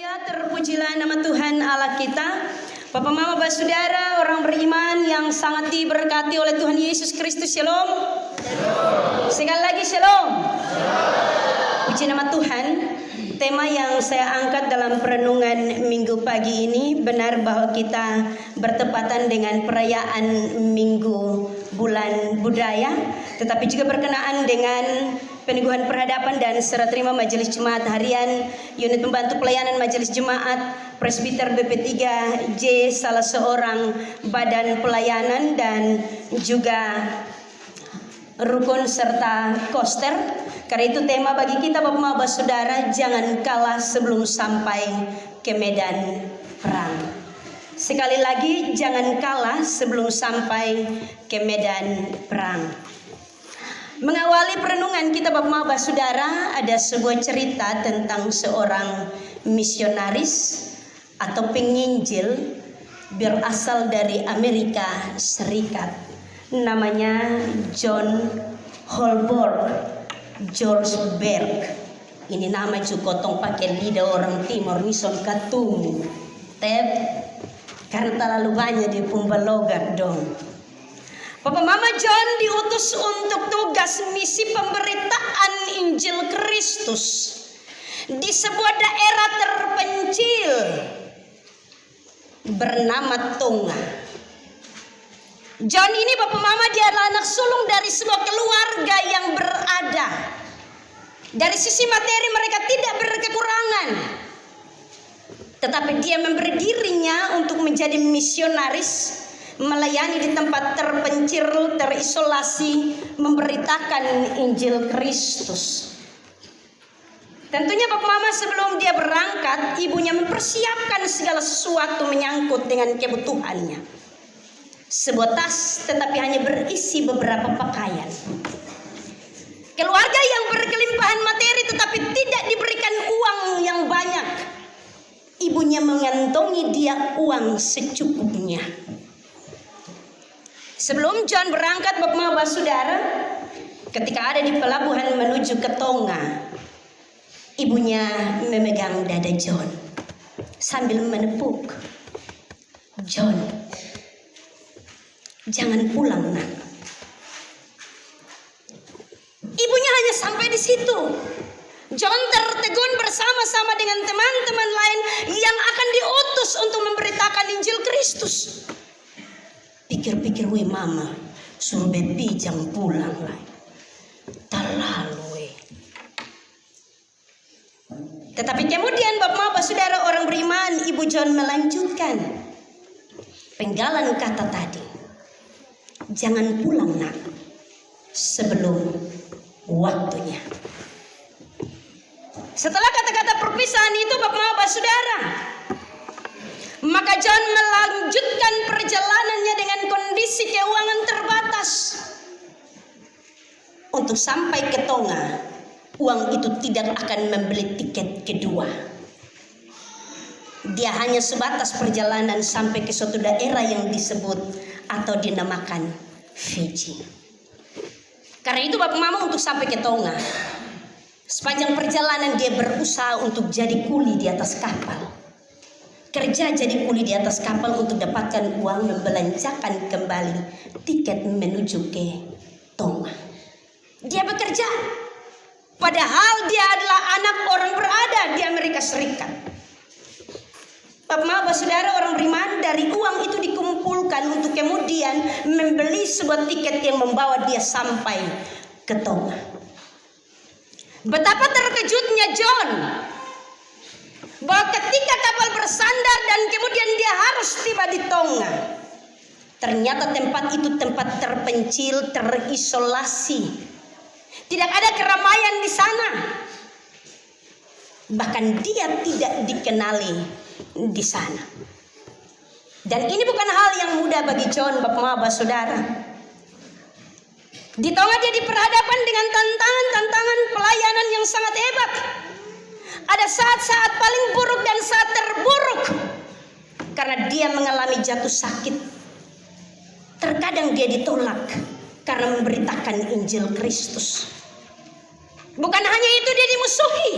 Haleluya, terpujilah nama Tuhan Allah kita. Bapak Mama Saudara, orang beriman yang sangat diberkati oleh Tuhan Yesus Kristus. Shalom. Sekali lagi shalom. Puji nama Tuhan. Tema yang saya angkat dalam perenungan minggu pagi ini, benar bahwa kita bertepatan dengan perayaan Minggu Bulan Budaya, tetapi juga berkenaan dengan peneguhan perhadapan dan serah terima Majelis Jemaat Harian Unit Pembantu Pelayanan Majelis Jemaat Presbiter BP3J, salah seorang badan pelayanan dan juga rukun serta koster. Karena itu tema bagi kita Bapak Saudara, jangan kalah sebelum sampai ke medan perang. Sekali lagi, jangan kalah sebelum sampai ke medan perang. Mengawali perenungan kita Bapak Saudara, ada sebuah cerita tentang seorang misionaris atau penginjil berasal dari Amerika Serikat. Namanya John Holbrook George Berg. Ini nama juga tong pakai lidah orang timur mison katung tep karena terlalu banyak di Pumbalogat dong. Papa Mama John diutus untuk tugas misi pemberitaan Injil Kristus di sebuah daerah terpencil bernama Tonga. John ini Bapak Mama, dia adalah anak sulung dari sebuah keluarga yang berada. Dari sisi materi mereka tidak berkekurangan, tetapi dia memberi dirinya untuk menjadi misionaris, melayani di tempat terpencil, terisolasi, memberitakan Injil Kristus. Tentunya Bapak Mama, sebelum dia berangkat, ibunya mempersiapkan segala sesuatu menyangkut dengan kebutuhannya. Sebuah tas tetapi hanya berisi beberapa pakaian. Keluarga yang berkelimpahan materi tetapi tidak diberikan uang yang banyak. Ibunya mengantongi dia uang secukupnya. Sebelum John berangkat Bapak Saudara, ketika ada di pelabuhan menuju ke Tonga, ibunya memegang dada John sambil menepuk. John, jangan pulang nak. Ibunya hanya sampai di situ. John tertegun bersama-sama dengan teman-teman lain yang akan diutus untuk memberitakan Injil Kristus. Pikir-pikir, weh mama, suruh bebi jangan pulang lah. Terlalu. Tetapi kemudian Bapak Saudara orang beriman, Ibu John melanjutkan penggalan kata tadi. Jangan pulang nak sebelum waktunya. Setelah kata-kata perpisahan itu Bapak Saudara, maka John melanjutkan perjalanannya dengan kondisi keuangan terbatas. Untuk sampai ke Tonga, uang itu tidak akan membeli tiket kedua. Dia hanya sebatas perjalanan sampai ke suatu daerah yang disebut atau dinamakan Fiji. Karena itu Bapak Mama, untuk sampai ke Tonga, sepanjang perjalanan dia berusaha untuk jadi kuli di atas kapal. Kerja jadi kuli di atas kapal untuk dapatkan uang membelanjakan kembali tiket menuju ke Tonga. Dia bekerja, padahal dia adalah anak orang berada di Amerika Serikat. Bapak Saudara orang beriman, dari uang itu dikumpulkan untuk kemudian membeli sebuah tiket yang membawa dia sampai ke Tonga. Betapa terkejutnya John bahwa ketika kapal bersandar dan kemudian dia harus tiba di Tonga, ternyata tempat itu tempat terpencil, terisolasi. Tidak ada keramaian di sana. Bahkan dia tidak dikenali di sana. Dan ini bukan hal yang mudah bagi John Bapak Saudara. Di Tonga dia diperhadapkan dengan tantangan pelayanan yang sangat hebat. Ada saat-saat paling buruk dan saat terburuk, karena dia mengalami jatuh sakit. Terkadang dia ditolak karena memberitakan Injil Kristus. Bukan hanya itu, dia dimusuhi.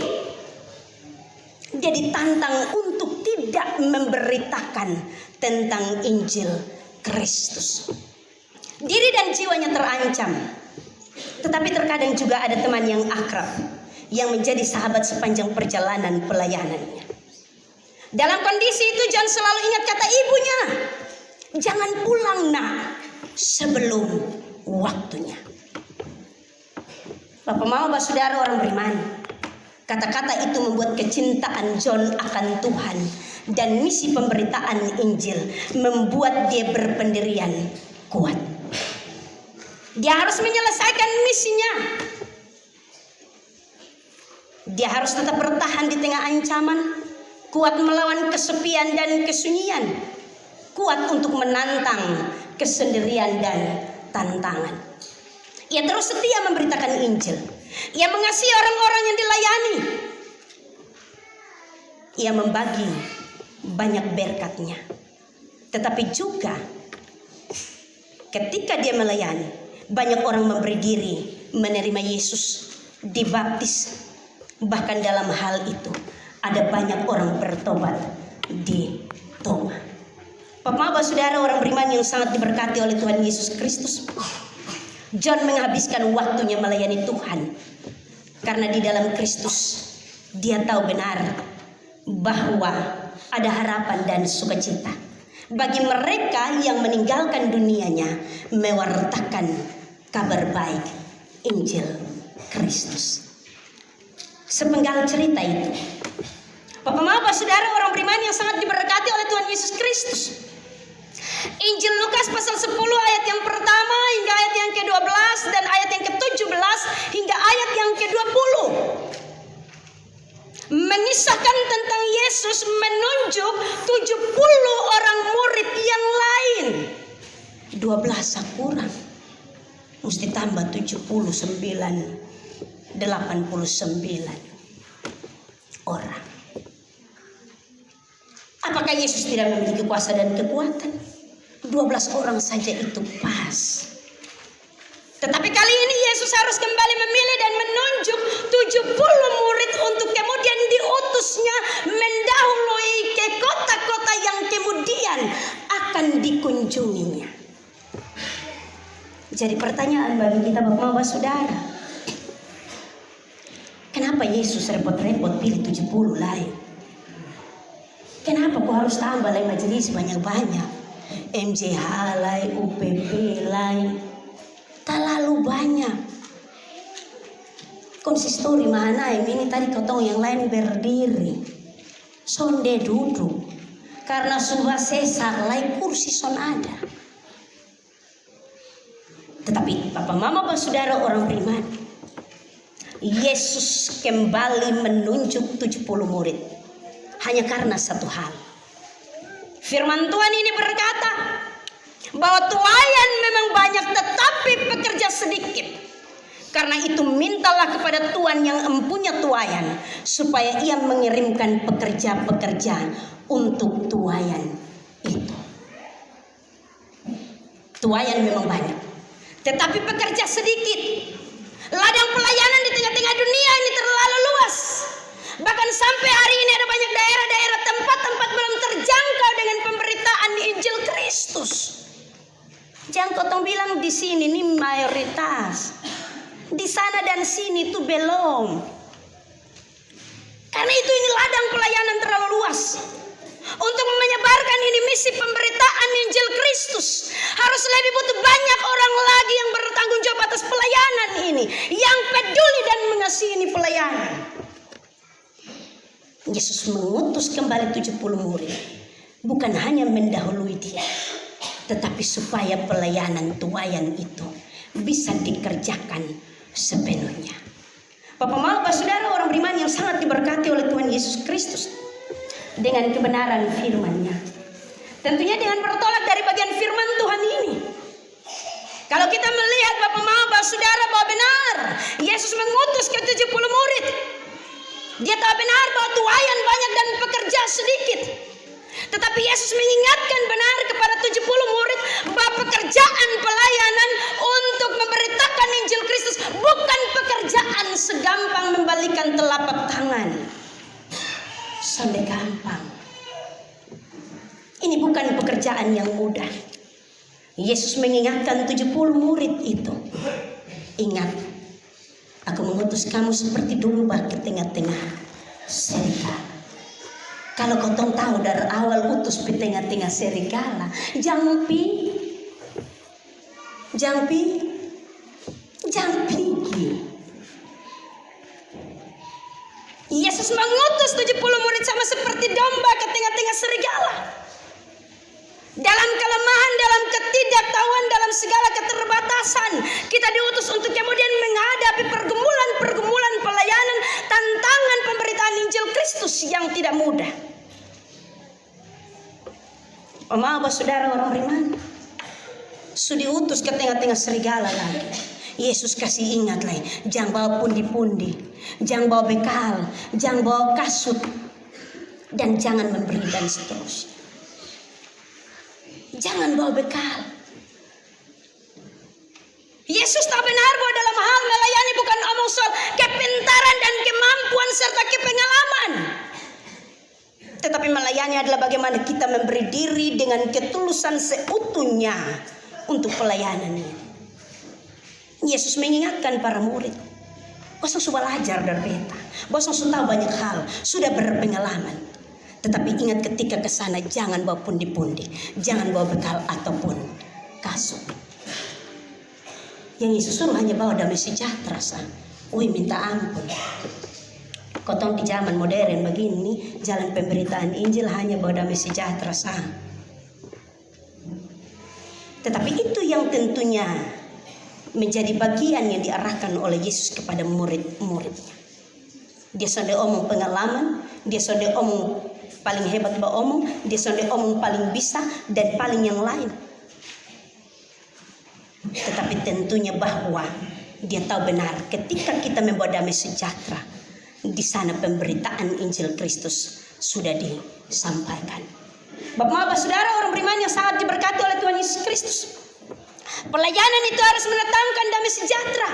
Dia ditantang untuk tidak memberitakan tentang Injil Kristus. Diri dan jiwanya terancam. Tetapi terkadang juga ada teman yang akrab yang menjadi sahabat sepanjang perjalanan pelayanannya. Dalam kondisi itu John selalu ingat kata ibunya, jangan pulang nak sebelum waktunya. Bapak mama saudara orang beriman, kata-kata itu membuat kecintaan John akan Tuhan dan misi pemberitaan Injil membuat dia berpendirian kuat. Dia harus menyelesaikan misinya. Dia harus tetap bertahan di tengah ancaman, kuat melawan kesepian dan kesunyian, kuat untuk menantang kesendirian dan tantangan. Ia terus setia memberitakan Injil. Ia mengasihi orang-orang yang dilayani. Ia membagi banyak berkatnya. Tetapi juga ketika dia melayani, banyak orang memberi diri menerima Yesus, dibaptis. Bahkan dalam hal itu ada banyak orang bertobat di Toma. Bapak saudara orang beriman yang sangat diberkati oleh Tuhan Yesus Kristus, John menghabiskan waktunya melayani Tuhan karena di dalam Kristus dia tahu benar bahwa ada harapan dan sukacita bagi mereka yang meninggalkan dunianya mewartakan kabar baik Injil Kristus. Sepenggal cerita itu, Bapak saudara orang beriman yang sangat diberkati oleh Tuhan Yesus Kristus, Injil Lukas pasal 10 ayat yang pertama hingga ayat yang ke-12 dan ayat yang ke-17 hingga ayat yang ke-20 mengisahkan tentang Yesus menunjuk 70 orang murid yang lain. 12 kurang, mesti tambah 79, 89 orang. Apakah Yesus tidak memiliki kuasa dan kekuatan? 12 orang saja itu pas. Tetapi kali ini Yesus harus kembali memilih dan menunjuk 70 murid untuk kemudian diutusnya mendahului ke kota-kota yang kemudian akan dikunjunginya. Jadi pertanyaan bagi kita Bapak saudara, kenapa Yesus repot-repot pilih 70 lain? Kenapa kau harus tambah lagi majelis banyak-banyak? MJH lain, UPP lain. Terlalu banyak. Konsistori mana ini tadi ketong yang lain berdiri. Sonde duduk. Karena sudah sesar lain kursi son ada. Tetapi Bapak Mama Bapak Saudara orang beriman, Yesus kembali menunjuk 70 murid hanya karena satu hal. Firman Tuhan ini berkata bahwa tuayan memang banyak tetapi pekerja sedikit. Karena itu mintalah kepada Tuhan yang empunya tuayan supaya ia mengirimkan pekerja-pekerja untuk tuayan itu. Tuayan memang banyak, tetapi pekerja sedikit. Ladang pelayanan di tengah-tengah dunia ini terlalu luas. Bahkan sampai hari ini ada banyak daerah-daerah tempat-tempat belum terjangkau dengan pemberitaan Injil Kristus. Jangan kau bilang di sini nih mayoritas, di sana dan sini tuh belum. Karena itu ini ladang pelayanan terlalu luas. Untuk menyebarkan ini misi pemberitaan Injil Kristus harus lebih butuh banyak orang lagi yang bertanggung jawab atas pelayanan ini, yang peduli dan mengasihi ini pelayanan. Yesus mengutus kembali 70 murid, bukan hanya mendahului dia, tetapi supaya pelayanan tuayan itu bisa dikerjakan sepenuhnya. Bapak Bapak Saudara orang beriman yang sangat diberkati oleh Tuhan Yesus Kristus dengan kebenaran firman-Nya. Tentunya dengan bertolak dari bagian firman Tuhan ini. Kalau kita melihat Bapak Bapak Saudara bahwa benar Yesus mengutus ke 70 murid. Dia tahu benar bahwa tuayan banyak dan pekerja sedikit. Tetapi Yesus mengingatkan benar kepada 70 murid bahwa pekerjaan pelayanan untuk memberitakan Injil Kristus bukan pekerjaan segampang membalikan telapak tangan. sonde gampang. Ini bukan pekerjaan yang mudah. Yesus mengingatkan 70 murid itu. Ingat, aku mengutus kamu seperti domba ke tengah-tengah serigala. Kalau kau tahu dari awal utus di tengah-tengah serigala, jangan pergi. Yesus mengutus 70 murid sama seperti domba ke tengah-tengah serigala. Dalam kelemahan, dalam ketidaktahuan, dalam segala keterbatasan, kita diutus untuk kemudian menghadapi pergumulan pelayanan, tantangan pemberitaan Injil Kristus yang tidak mudah. Maaf saudara orang beriman, sudah diutus ke tengah-tengah serigala lagi. Yesus kasih ingat lagi, jangan bawa pundi-pundi, jangan bawa bekal, jangan bawa kasut, dan jangan memberi dan seterusnya. Jangan bawa bekal. Yesus tak benar bahwa dalam hal melayani bukan omong soal kepintaran dan kemampuan serta kepengalaman. Tetapi melayani adalah bagaimana kita memberi diri dengan ketulusan seutuhnya untuk pelayanan ini. Yesus mengingatkan para murid, kau sudah belajar dari beta, kau sudah tahu banyak hal, sudah berpengalaman. Tetapi ingat ketika ke sana jangan bawa pundi-pundi, jangan bawa bekal ataupun kasut. Yang Yesus suruh hanya bawa damai sejahtera sah. Minta ampun. Kotong di zaman modern begini, jalan pemberitaan Injil hanya bawa damai sejahtera sah. Tetapi itu yang tentunya menjadi bagian yang diarahkan oleh Yesus kepada murid-muridnya. Dia sudah omong pengalaman, dia sudah omong paling hebat omong, dia sudah omong paling bisa dan paling yang lain. Tetapi tentunya bahwa dia tahu benar ketika kita membawa damai sejahtera, di sana pemberitaan Injil Kristus sudah disampaikan. Bapak saudara orang beriman yang sangat diberkati oleh Tuhan Yesus Kristus, pelayanan itu harus mendatangkan damai sejahtera.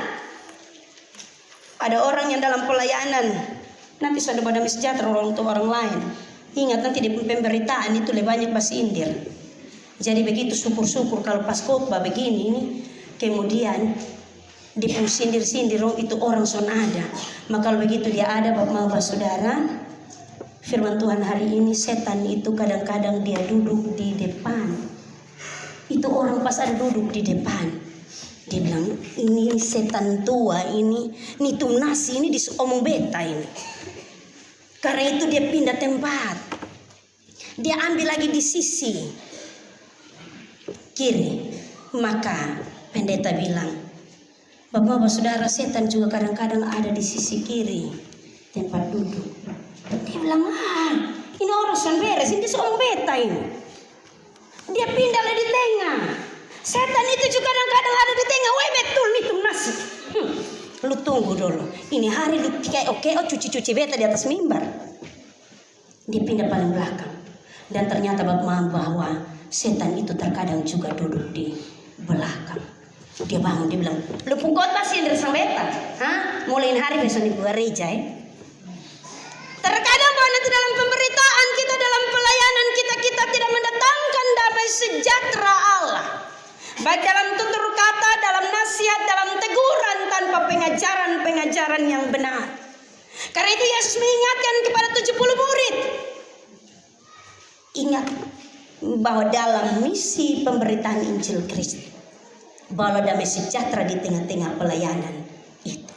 Ada orang yang dalam pelayanan nanti sudah bawa damai sejahtera untuk orang lain. Ingat nanti di pemberitaan itu lebih banyak basindir. Jadi begitu syukur-syukur kalau pas khotbah begini ini, kemudian disindir-sindir itu orang sonada. Maka kalau begitu dia ada Bapak saudara, firman Tuhan hari ini setan itu kadang-kadang dia duduk di depan. Itu orang pas ada duduk di depan, dia bilang ini setan tua ini nitum nasi ini disomong beta ini. Karena itu dia pindah tempat. Dia ambil lagi di sisi kiri. Maka pendeta bilang, Bapak saudara, setan juga kadang-kadang ada di sisi kiri tempat duduk. Dia bilang, ini orang yang beres, ini seorang beta ini. Dia pindah lagi di tengah. Setan itu juga kadang-kadang ada di tengah. Weh betul itu nasi. Lu tunggu dulu. Ini hari lu kayak oke, cuci-cuci beta di atas mimbar. Dia pindah paling belakang. Dan ternyata Bapak bahwa setan itu terkadang juga duduk di belakang. Dia bangun, dia bilang, lu pungkota sih dari sang beta. Mulain hari besok di gereja Terkadang bahwa nanti dalam pemberitaan kita, dalam pelayanan kita tidak mendatangkan damai sejahtera Allah. Baik dalam tutur kata, dalam nasihat, dalam teguran tanpa pengajaran yang benar. Karena itu Yesus mengingatkan kepada 70 murid. Ingat bahwa dalam misi pemberitaan Injil Kristus, bahwa damai sejahtera di tengah-tengah pelayanan itu.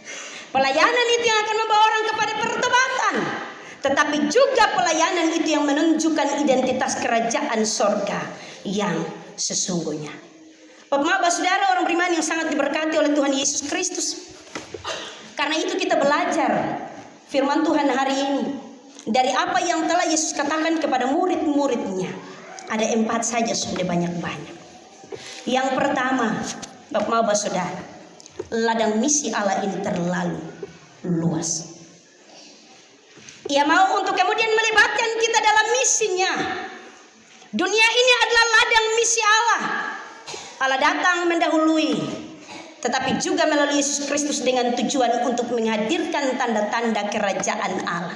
Pelayanan itu yang akan membawa orang kepada pertobatan. Tetapi juga pelayanan itu yang menunjukkan identitas kerajaan sorga yang sesungguhnya. Bapak saudara orang beriman yang sangat diberkati oleh Tuhan Yesus Kristus. Karena itu kita belajar firman Tuhan hari ini. Dari apa yang telah Yesus katakan kepada murid-muridnya. Ada 4 saja, sudah banyak-banyak. Yang pertama, Bapak saudara, ladang misi Allah ini terlalu luas. Ia mau untuk kemudian melibatkan kita dalam misinya. Dunia ini adalah ladang misi Allah. Allah datang mendahului, tetapi juga melalui Yesus Kristus dengan tujuan untuk menghadirkan tanda-tanda kerajaan Allah,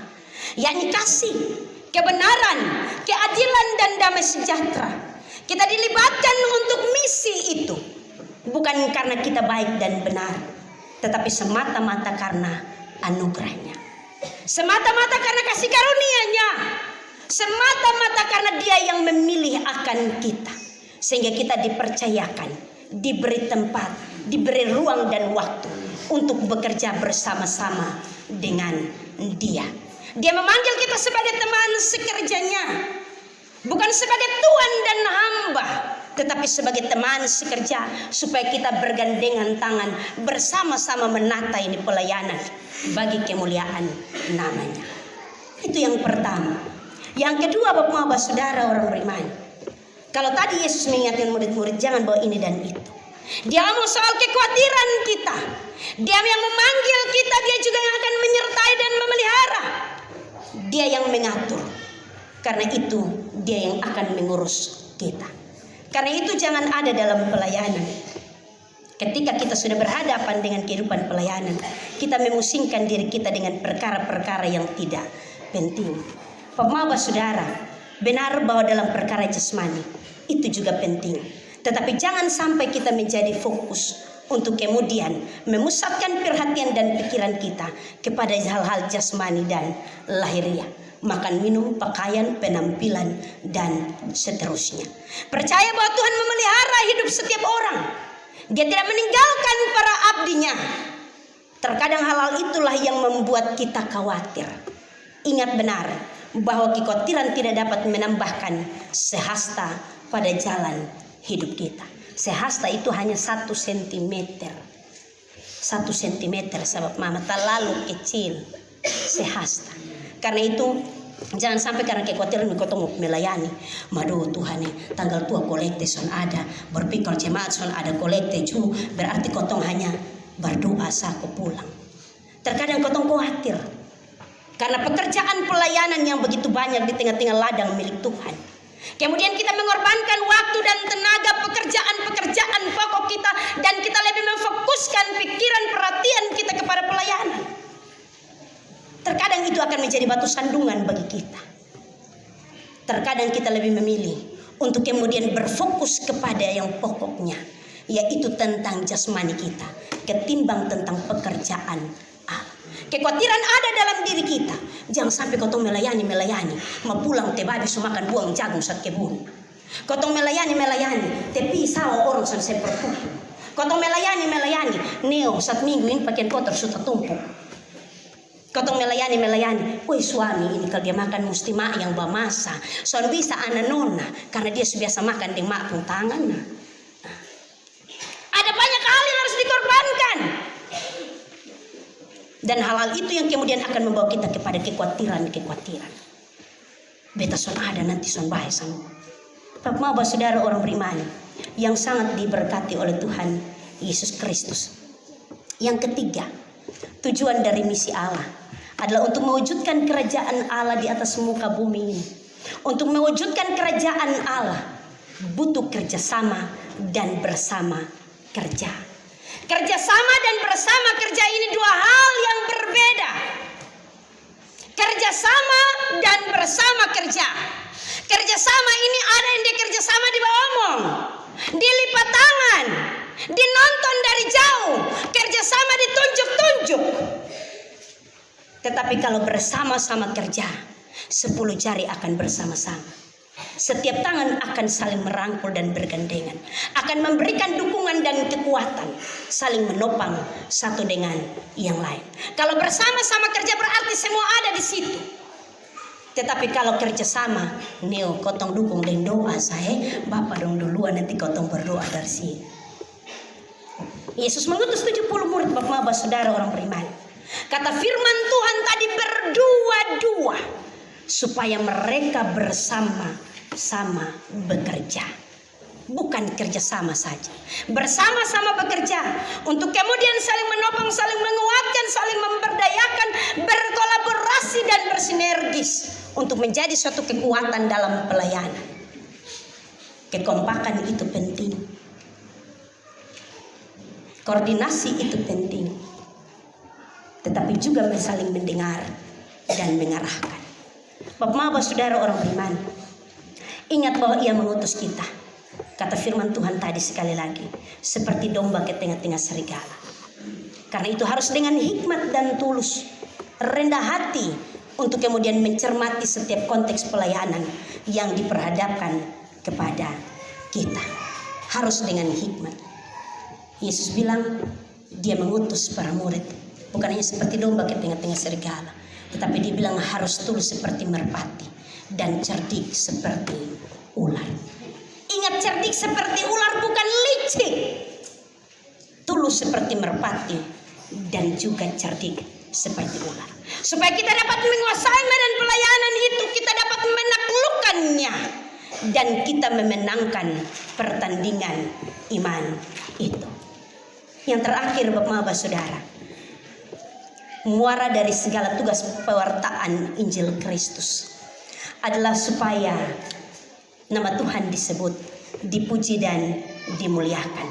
yakni kasih, kebenaran, keadilan, dan damai sejahtera. Kita dilibatkan untuk misi itu, bukan karena kita baik dan benar, tetapi semata-mata karena anugerahnya, semata-mata karena kasih karunia-Nya, semata-mata karena Dia yang memilih akan kita, sehingga kita dipercayakan, diberi tempat, diberi ruang dan waktu untuk bekerja bersama-sama dengan Dia. Dia memanggil kita sebagai teman sekerjanya, bukan sebagai tuan dan hamba, tetapi sebagai teman sekerja, supaya kita bergandengan tangan bersama-sama menata ini pelayanan bagi kemuliaan namanya. Itu yang pertama. Yang kedua, Bapak Saudara orang beriman, kalau tadi Yesus mengingatkan murid-murid jangan bawa ini dan itu, Dia ngomong soal kekhawatiran kita. Dia yang memanggil kita, Dia juga yang akan menyertai dan memelihara. Dia yang mengatur. Karena itu Dia yang akan mengurus kita. Karena itu jangan ada dalam pelayanan, ketika kita sudah berhadapan dengan kehidupan pelayanan, kita memusingkan diri kita dengan perkara-perkara yang tidak penting. Bapak Saudara, benar bahwa dalam perkara jasmani itu juga penting, tetapi jangan sampai kita menjadi fokus untuk kemudian memusatkan perhatian dan pikiran kita kepada hal-hal jasmani dan lahiriah. Makan, minum, pakaian, penampilan, dan seterusnya. Percaya bahwa Tuhan memelihara hidup setiap orang. Dia tidak meninggalkan para abdinya. Terkadang hal-hal itulah yang membuat kita khawatir. Ingat benar bahwa kekhawatiran tidak dapat menambahkan sehasta pada jalan hidup kita. Sehasta itu hanya 1 sentimeter. 1 sentimeter, sahabat mama, terlalu kecil sehasta. Karena itu jangan sampai karena kekhawatiran kotong melayani, madu Tuhan nih tanggal tua kolekte son ada, berpikir jemaat son ada kolekte ju, berarti kotong hanya berdoa saku pulang. Terkadang kotong khawatir karena pekerjaan pelayanan yang begitu banyak di tengah-tengah ladang milik Tuhan. Kemudian kita mengorbankan waktu dan tenaga pekerjaan pokok kita, dan kita lebih memfokuskan pikiran perhatian kita kepada pelayanan. Terkadang itu akan menjadi batu sandungan bagi kita. Terkadang kita lebih memilih untuk kemudian berfokus kepada yang pokoknya, yaitu tentang jasmani kita, ketimbang tentang pekerjaan Allah. Kekhawatiran ada dalam diri kita. Jangan sampai kau melayani, mau pulang tebabi makan buang jagung saat kebun. Kau melayani, tapi sawa orang seperti itu. Kau melayani, neo saat minggu ini pakaian kotor sudah tumpuk. Kotong melayani, woi suami ini kalau dia makan mesti mak yang bawa masa. Soalnya bisa anak nona, karena dia biasa makan dengan mak pun tangan. Ada banyak hal yang harus dikorbankan. Dan hal-hal itu yang kemudian akan membawa kita kepada kekhawatiran. Beta son ada nanti son bahaya sama. Bapak Saudara orang beriman yang sangat diberkati oleh Tuhan Yesus Kristus. Yang ketiga, tujuan dari misi Allah adalah untuk mewujudkan kerajaan Allah di atas muka bumi ini. Untuk mewujudkan kerajaan Allah butuh kerjasama dan bersama kerja. Kerjasama dan bersama kerja ini dua hal yang berbeda. Kerjasama dan bersama kerja. Kerjasama ini ada yang dia kerjasama di bawah omong, dilipat tangan, dinonton dari jauh, kerjasama ditunjuk-tunjuk. Tetapi kalau bersama-sama kerja, 10 jari akan bersama-sama. Setiap tangan akan saling merangkul dan bergandengan, akan memberikan dukungan dan kekuatan, saling menopang satu dengan yang lain. Kalau bersama-sama kerja berarti semua ada di situ. Tetapi kalau kerjasama, neo kotong dukung dan doa saya, Bapak dong duluan nanti kotong berdoa dari sini. Yesus mengutus 70 murid Bapak Saudara orang beriman. Kata firman Tuhan tadi berdua-dua, supaya mereka bersama-sama bekerja. Bukan kerjasama saja, bersama-sama bekerja untuk kemudian saling menopang, saling menguatkan, saling memberdayakan, berkolaborasi dan bersinergis untuk menjadi suatu kekuatan dalam pelayanan. Kekompakan itu penting, koordinasi itu penting, tetapi juga saling mendengar dan mengarahkan. Bapak Mama Saudara orang beriman, ingat bahwa Ia mengutus kita. Kata firman Tuhan tadi sekali lagi, seperti domba ke tengah-tengah serigala. Karena itu harus dengan hikmat dan tulus, rendah hati, untuk kemudian mencermati setiap konteks pelayanan yang diperhadapkan kepada kita. Harus dengan hikmat. Yesus bilang Dia mengutus para murid bukan hanya seperti domba ke tengah-tengah serigala, tetapi Dia bilang harus tulus seperti merpati dan cerdik seperti ular. Ingat, cerdik seperti ular, bukan licik. Tulus seperti merpati dan juga cerdik seperti ular. Supaya kita dapat menguasai medan pelayanan itu, kita dapat menaklukkannya, dan kita memenangkan pertandingan iman itu. Yang terakhir Bapak Saudara, muara dari segala tugas pewartaan Injil Kristus adalah supaya nama Tuhan disebut, dipuji dan dimuliakan.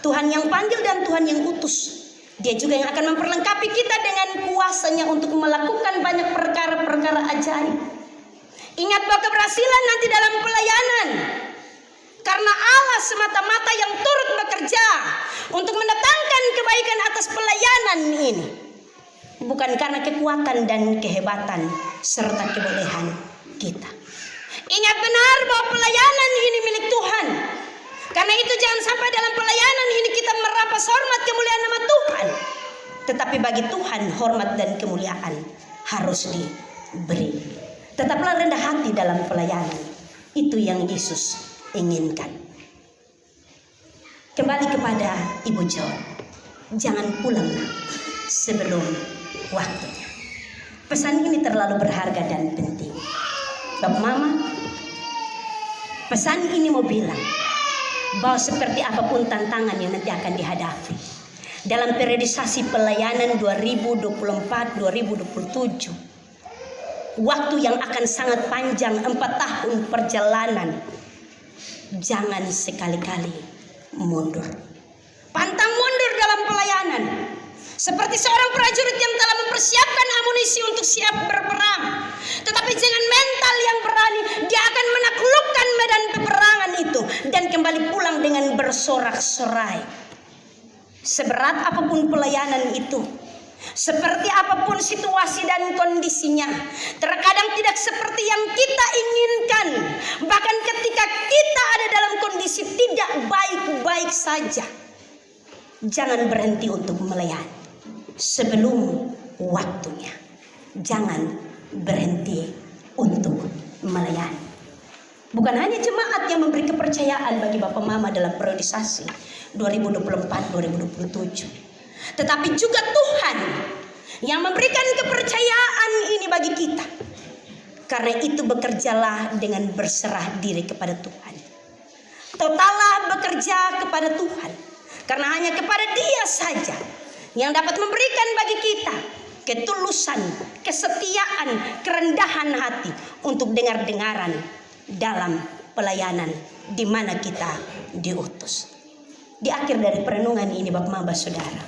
Tuhan yang panggil dan Tuhan yang utus. Dia juga yang akan memperlengkapi kita dengan kuasanya untuk melakukan banyak perkara-perkara ajaib. Ingat bahwa keberhasilan nanti dalam pelayanan karena Allah semata-mata yang turut bekerja untuk mendatangkan kebaikan atas pelayanan ini, bukan karena kekuatan dan kehebatan serta kebolehan kita. Ingat benar bahwa pelayanan ini milik Tuhan. Karena itu jangan sampai dalam pelayanan ini kita merampas hormat kemuliaan nama Tuhan. Tetapi bagi Tuhan hormat dan kemuliaan harus diberi. Tetaplah rendah hati dalam pelayanan. Itu yang Yesus inginkan. Kembali kepada Ibu John. Jangan pulang sebelum waktunya. Pesan ini terlalu berharga dan penting. Bapak Mama, pesan ini mau bilang bahwa seperti apapun tantangan yang nanti akan dihadapi dalam periodisasi pelayanan 2024-2027, waktu yang akan sangat panjang, 4 tahun perjalanan, jangan sekali-kali mundur. Pantang mundur dalam pelayanan. Seperti seorang prajurit yang telah mempersiapkan amunisi untuk siap berperang. Tetapi dengan mental yang berani, dia akan menaklukkan medan peperangan itu dan kembali pulang dengan bersorak-sorai. Seberat apapun pelayanan itu, seperti apapun situasi dan kondisinya, terkadang tidak seperti yang kita inginkan. Bahkan ketika kita ada dalam kondisi tidak baik-baik saja, jangan berhenti untuk melayani sebelum waktunya. Jangan berhenti untuk melayani. Bukan hanya jemaat yang memberi kepercayaan bagi Bapak Mama dalam periodisasi 2024-2027, tetapi juga Tuhan yang memberikan kepercayaan ini bagi kita. Karena itu bekerjalah dengan berserah diri kepada Tuhan. Totallah bekerja kepada Tuhan. Karena hanya kepada Dia saja yang dapat memberikan bagi kita ketulusan, kesetiaan, kerendahan hati untuk dengar-dengaran dalam pelayanan di mana kita diutus. Di akhir dari perenungan ini Bapak Mama Saudara,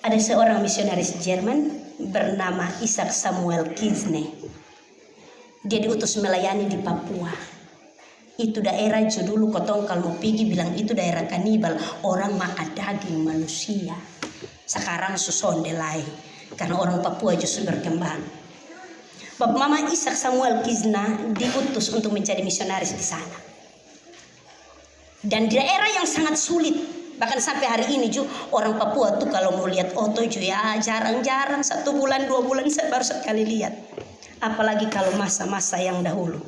ada seorang misionaris Jerman bernama Isaac Samuel Kizne. Dia diutus melayani di Papua. Itu daerah dulu kotong kalau mau pergi bilang itu daerah kanibal, orang makan daging manusia. Sekarang susondelai karena orang Papua justru berkembang. Bapak Mama Isaac Samuel Kizne diutus untuk menjadi misionaris di sana. Dan di daerah yang sangat sulit, bahkan sampai hari ini juga orang Papua tuh kalau mau lihat oto juga ya jarang-jarang, 1 bulan 2 bulan saya baru sekali lihat. Apalagi kalau masa-masa yang dahulu.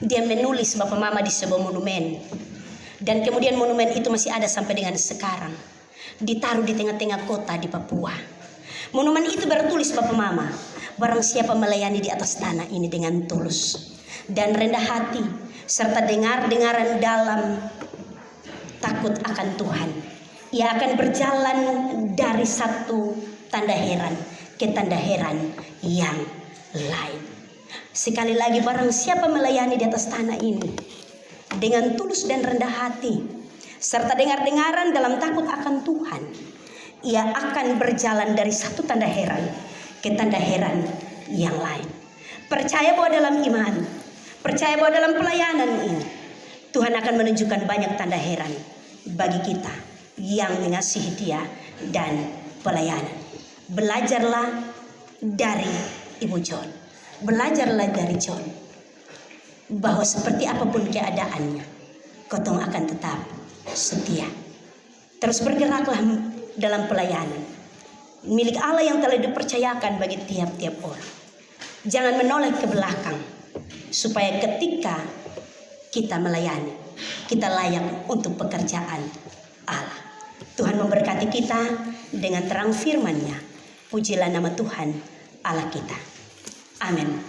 Dia menulis Bapak Mama di sebuah monumen. Dan kemudian monumen itu masih ada sampai dengan sekarang. Ditaruh di tengah-tengah kota di Papua. Monumen itu bertulis Bapak Mama, barang siapa melayani di atas tanah ini dengan tulus dan rendah hati, serta dengar-dengaran dalam takut akan Tuhan, ia akan berjalan dari satu tanda heran ke tanda heran yang lain. Sekali lagi, barang siapa melayani di atas tanah ini dengan tulus dan rendah hati, serta dengar-dengaran dalam takut akan Tuhan, ia akan berjalan dari satu tanda heran ke tanda heran yang lain. Percaya bahwa dalam iman, percaya bahwa dalam pelayanan ini Tuhan akan menunjukkan banyak tanda heran bagi kita yang mengasihi Dia dan pelayanan. Belajarlah dari Ibu John, belajarlah dari John, bahwa seperti apapun keadaannya, kotong akan tetap setia. Terus bergeraklah dalam pelayanan milik Allah yang telah dipercayakan bagi tiap-tiap orang. Jangan menoleh ke belakang, supaya ketika kita melayani, kita layak untuk pekerjaan Allah. Tuhan memberkati kita dengan terang firman-Nya. Pujilah nama Tuhan Allah kita. Amin.